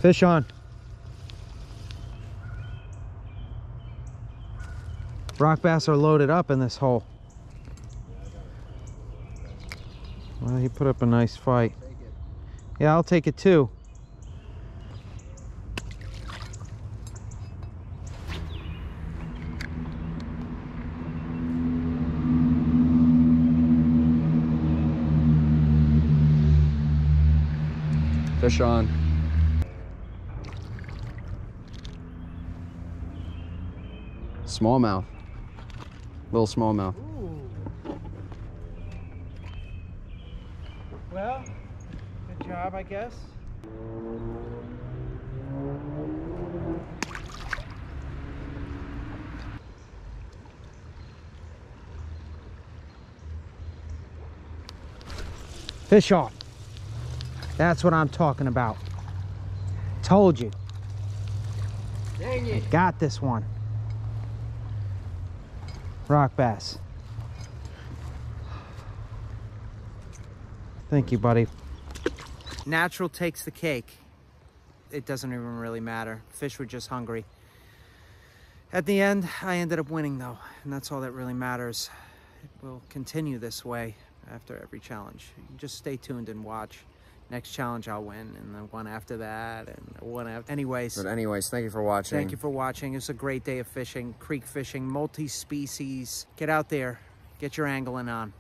Fish on. Rock bass are loaded up in this hole. Well, he put up a nice fight. Yeah, I'll take it too. Fish on. Smallmouth. Little smallmouth. Well, good job, I guess. Fish on. That's what I'm talking about. Told you. Dang I got this one. Rock bass. Thank you, buddy. Natural takes the cake. It doesn't even really matter. Fish were just hungry. At the end, I ended up winning though, and that's all that really matters. It will continue this way after every challenge. You just stay tuned and watch. Next challenge I'll win, and then one after that, and one after. Anyways, thank you for watching. Thank you for watching. It's a great day of fishing, creek fishing, multi-species. Get out there, get your angling on.